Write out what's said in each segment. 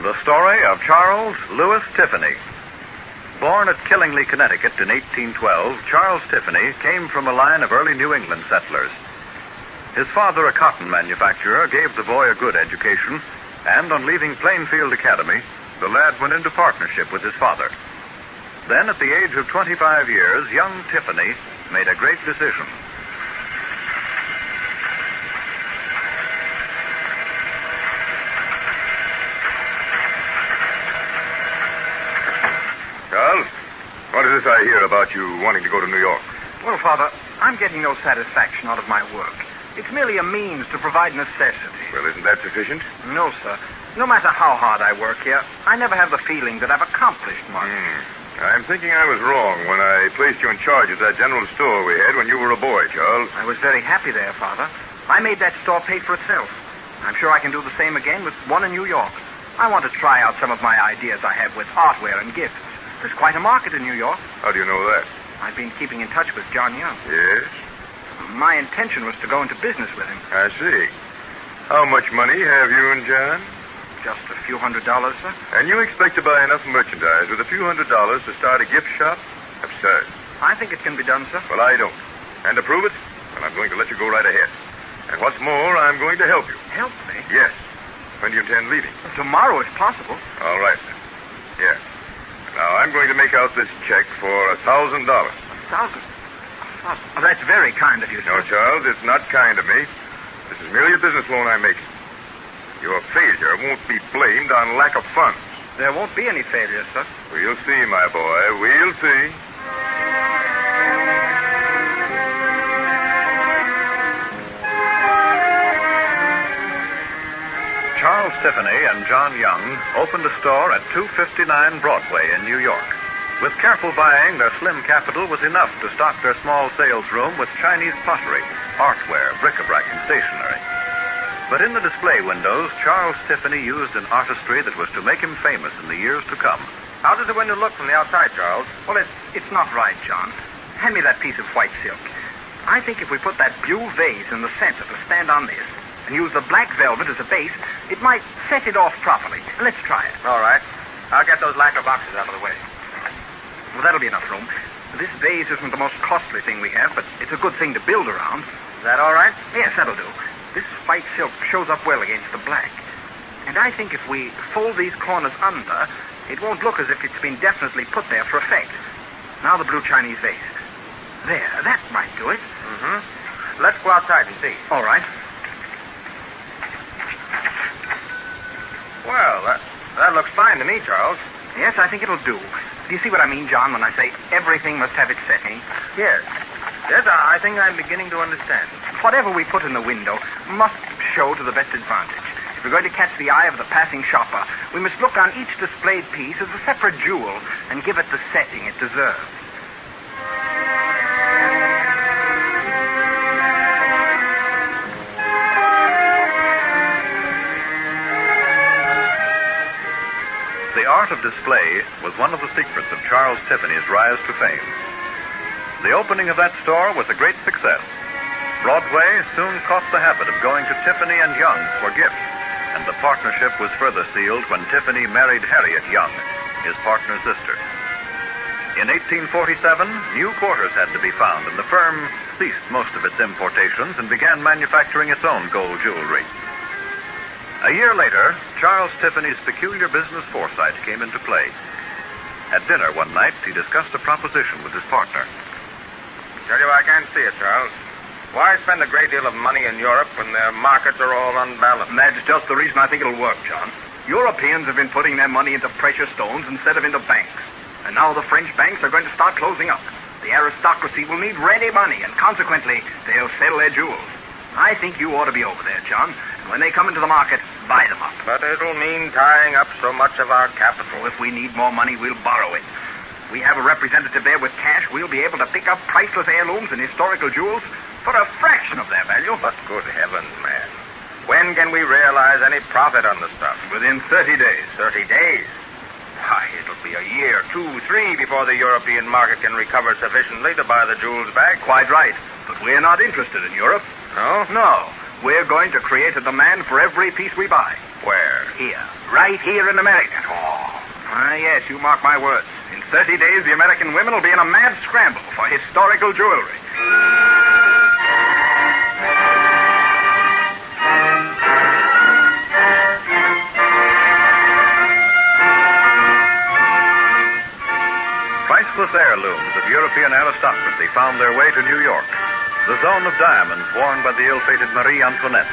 The story of Charles Lewis Tiffany. Born at Killingly, Connecticut in 1812, Charles Tiffany came from a line of early New England settlers. His father, a cotton manufacturer, gave the boy a good education, and on leaving Plainfield Academy, the lad went into partnership with his father. Then, at the age of 25 years, young Tiffany made a great decision. Charles, what is this I hear about you wanting to go to New York? Well, Father, I'm getting no satisfaction out of my work. It's merely a means to provide necessity. Well, isn't that sufficient? No, sir. No matter how hard I work here, I never have the feeling that I've accomplished much. I'm thinking I was wrong when I placed you in charge of that general store we had when you were a boy, Charles. I was very happy there, Father. I made that store pay for itself. I'm sure I can do the same again with one in New York. I want to try out some of my ideas I have with hardware and gifts. There's quite a market in New York. How do you know that? I've been keeping in touch with John Young. Yes? My intention was to go into business with him. I see. How much money have you and John? Just a few $100s, sir. And you expect to buy enough merchandise with a few $100s to start a gift shop? Absurd. I think it can be done, sir. Well, I don't. And to prove it, well, I'm going to let you go right ahead. And what's more, I'm going to help you. Help me? Yes. When do you intend leaving? Tomorrow, if possible. All right, then. Yes. Now, I'm going to make out this check for $1,000. $1,000? Oh, that's very kind of you, sir. No, Charles, it's not kind of me. This is merely a business loan I'm making. Your failure won't be blamed on lack of funds. There won't be any failure, sir. We'll see, my boy. We'll see. Charles Tiffany and John Young opened a store at 259 Broadway in New York. With careful buying, their slim capital was enough to stock their small sales room with Chinese pottery, artware, bric-a-brac, and stationery. But in the display windows, Charles Tiffany used an artistry that was to make him famous in the years to come. How does the window look from the outside, Charles? Well, it's not right, John. Hand me that piece of white silk. I think if we put that blue vase in the center to stand on this and use the black velvet as a base, it might set it off properly. Let's try it. All right. I'll get those lacquer boxes out of the way. Well, that'll be enough room. This vase isn't the most costly thing we have, but it's a good thing to build around. Is that all right? Yes, that'll do. This white silk shows up well against the black. And I think if we fold these corners under, it won't look as if it's been definitely put there for effect. Now the blue Chinese vase. There, that might do it. Mm-hmm. Let's go outside and see. All right. Well, that looks fine to me, Charles. Yes, I think it'll do. Do you see what I mean, John, when I say everything must have its setting? Yes. Yes, I think I'm beginning to understand. Whatever we put in the window must show to the best advantage. If we're going to catch the eye of the passing shopper, we must look on each displayed piece as a separate jewel and give it the setting it deserves. The art of display was one of the secrets of Charles Tiffany's rise to fame. The opening of that store was a great success. Broadway soon caught the habit of going to Tiffany and Young's for gifts, and the partnership was further sealed when Tiffany married Harriet Young, his partner's sister. In 1847, new quarters had to be found, and the firm ceased most of its importations and began manufacturing its own gold jewelry. A year later, Charles Tiffany's peculiar business foresight came into play. At dinner one night, he discussed a proposition with his partner. Tell you, I can't see it, Charles. Why spend a great deal of money in Europe when their markets are all unbalanced? And that's just the reason I think it'll work, John. Europeans have been putting their money into precious stones instead of into banks. And now the French banks are going to start closing up. The aristocracy will need ready money, and consequently, they'll sell their jewels. I think you ought to be over there, John. And when they come into the market, buy them up. But it'll mean tying up so much of our capital. If we need more money, we'll borrow it. We have a representative there with cash. We'll be able to pick up priceless heirlooms and historical jewels for a fraction of their value. But good heavens, man. When can we realize any profit on the stuff? Within 30 days. 30 days? Why, it'll be a year, 2, 3 before the European market can recover sufficiently to buy the jewels back. Quite right. But we're not interested in Europe. No? No. We're going to create a demand for every piece we buy. Where? Here. Right here in America. Yes, you mark my words. In 30 days, the American women will be in a mad scramble for historical jewelry. Priceless heirlooms of European aristocracy found their way to New York, the zone of diamonds worn by the ill-fated Marie Antoinette,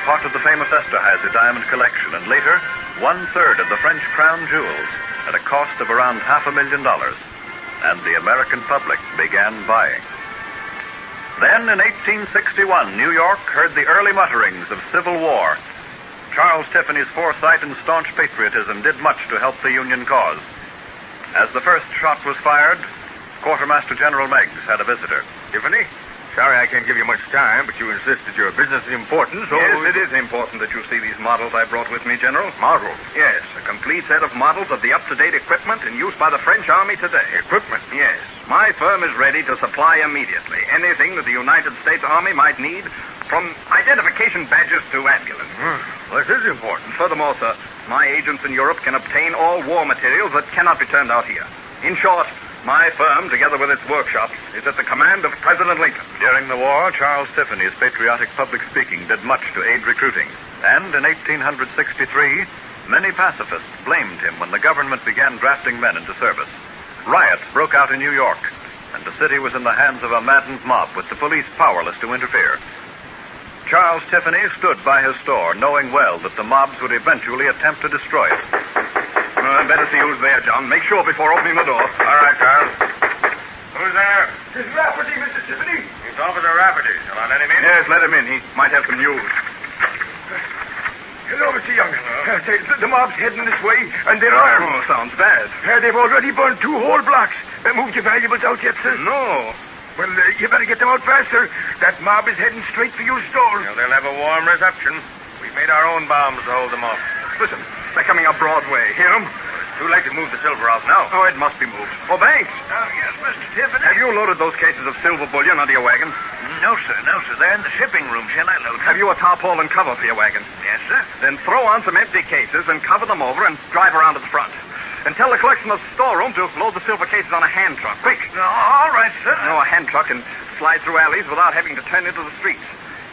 part of the famous Esterhazy diamond collection, and later, 1/3 of the French crown jewels at a cost of around $500,000. And the American public began buying. Then, in 1861, New York heard the early mutterings of civil war. Charles Tiffany's foresight and staunch patriotism did much to help the Union cause. As the first shot was fired, Quartermaster General Meigs had a visitor. Tiffany? Sorry I can't give you much time, but you insist that your business is important, so... Yes, it is important that you see these models I brought with me, General. Models? Yes, a complete set of models of the up-to-date equipment in use by the French Army today. Equipment? Yes. My firm is ready to supply immediately anything that the United States Army might need, from identification badges to ambulances. Well, this is important. Furthermore, sir, my agents in Europe can obtain all war materials that cannot be turned out here. In short, my firm, together with its workshop, is at the command of President Lincoln. During the war, Charles Tiffany's patriotic public speaking did much to aid recruiting. And in 1863, many pacifists blamed him when the government began drafting men into service. Riots broke out in New York, and the city was in the hands of a maddened mob with the police powerless to interfere. Charles Tiffany stood by his store, knowing well that the mobs would eventually attempt to destroy it. I'd better see who's there, John. Make sure before opening the door. All right, Charles. Who's there? It's Rafferty, Mr. Tiffany. It's Officer Rafferty. Shall I let him in? Yes, let him in. He might have some news. Hello, Mr. Young. The mob's heading this way, and they're armed. Oh, sounds bad. They've already burned 2 whole blocks. Moved your valuables out yet, sir? No. Well, you better get them out faster. That mob is heading straight for your store. Well, they'll have a warm reception. We've made our own bombs to hold them off. Listen, they're coming up Broadway. Hear them? Too late to move the silver out now. Oh, it must be moved. Oh, Banks. Yes, Mr. Tiffany. Have you loaded those cases of silver bullion onto your wagon? No, sir. They're in the shipping room. Shall I load them? Have you a tarpaulin cover for your wagon? Yes, sir. Then throw on some empty cases and cover them over and drive around to the front. And tell the clerks in the storeroom to load the silver cases on a hand truck. Quick. All right, sir. A hand truck can slide through alleys without having to turn into the streets.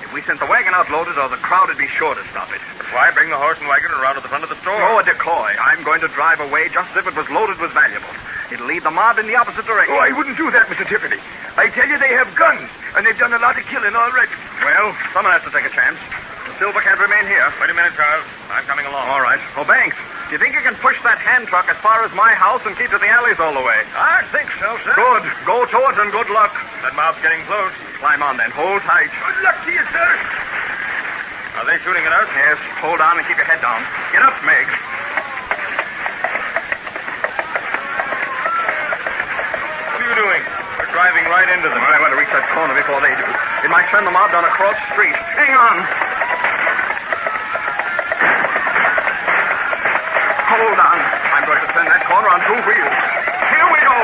If we sent the wagon out loaded, or the crowd would be sure to stop it. Why bring the horse and wagon around to the front of the store? Oh, a decoy. I'm going to drive away just as if it was loaded with valuables. It'll lead the mob in the opposite direction. Oh, I wouldn't do that, Mr. Tiffany. I tell you, they have guns, and they've done a lot of killing already. Well, someone has to take a chance. The silver can't remain here. Wait a minute, Charles. I'm coming along. All right. Oh, Banks, do you think you can push that hand truck as far as my house and keep to the alleys all the way? I think so, sir. Good. Go to it and good luck. That mob's getting close. Climb on then. Hold tight. Good luck to you, sir. Are they shooting at us? Yes. Hold on and keep your head down. Get up, Meg. What are you doing? We're driving right into them. I want to reach that corner before they do. It might send the mob down a cross street. Hang on. Hold on. I'm going to turn that corner on 2 wheels. Here we go.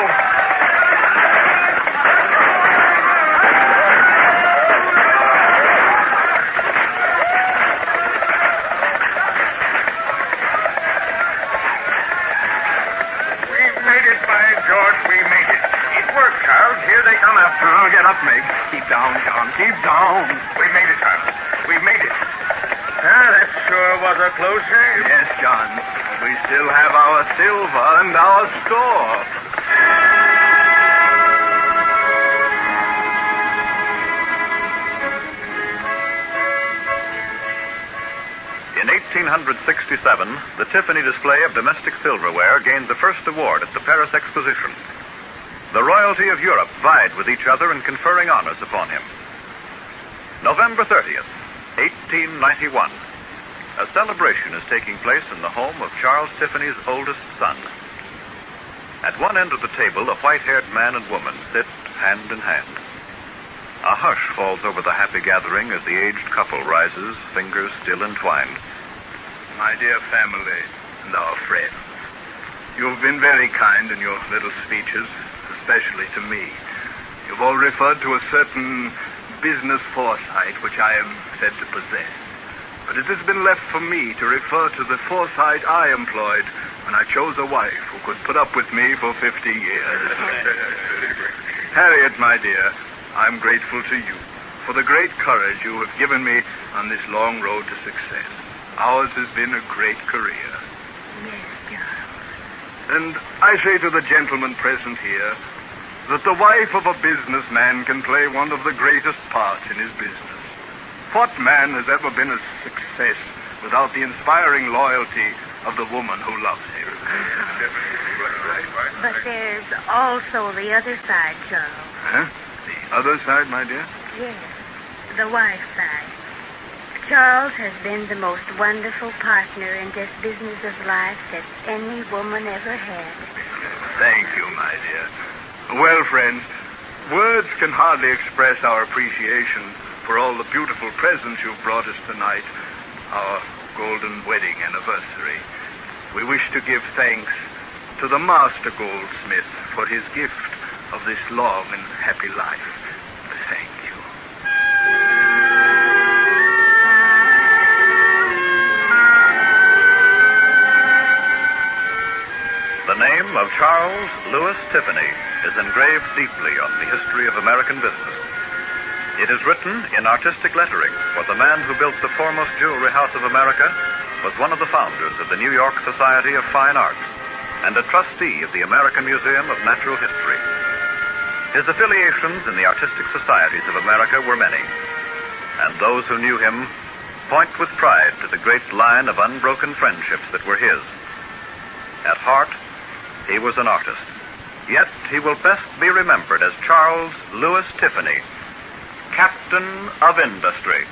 We've made it, by George, we made it. It worked, Charles. Here they come after us. Oh, get up, Meg. Keep down, John. Keep down. We made it, Charles. We've made it. That sure was a close shave. Yes, John. We still have our silver and our store. In 1867, the Tiffany display of domestic silverware gained the first award at the Paris Exposition. The royalty of Europe vied with each other in conferring honors upon him. November 30th, 1891. A celebration is taking place in the home of Charles Tiffany's oldest son. At one end of the table, a white-haired man and woman sit hand in hand. A hush falls over the happy gathering as the aged couple rises, fingers still entwined. My dear family and our friends, you've been very kind in your little speeches, especially to me. You've all referred to a certain business foresight which I am said to possess. But it has been left for me to refer to the foresight I employed when I chose a wife who could put up with me for 50 years. Harriet, my dear, I'm grateful to you for the great courage you have given me on this long road to success. Ours has been a great career. Yes, Charles. And I say to the gentleman present here that the wife of a businessman can play one of the greatest parts in his business. What man has ever been a success without the inspiring loyalty of the woman who loves him? But there's also the other side, Charles. Huh? The other side, my dear? Yes, the wife side. Charles has been the most wonderful partner in this business of life that any woman ever had. Thank you, my dear. Well, friends, words can hardly express our appreciation for all the beautiful presents you've brought us tonight, our golden wedding anniversary. We wish to give thanks to the master goldsmith for his gift of this long and happy life. Thank you. The name of Charles Lewis Tiffany is engraved deeply on the history of American business. It is written in artistic lettering, for the man who built the foremost jewelry house of America was one of the founders of the New York Society of Fine Arts and a trustee of the American Museum of Natural History. His affiliations in the artistic societies of America were many, and those who knew him point with pride to the great line of unbroken friendships that were his. At heart, he was an artist, yet he will best be remembered as Charles Lewis Tiffany, Captain of Industry.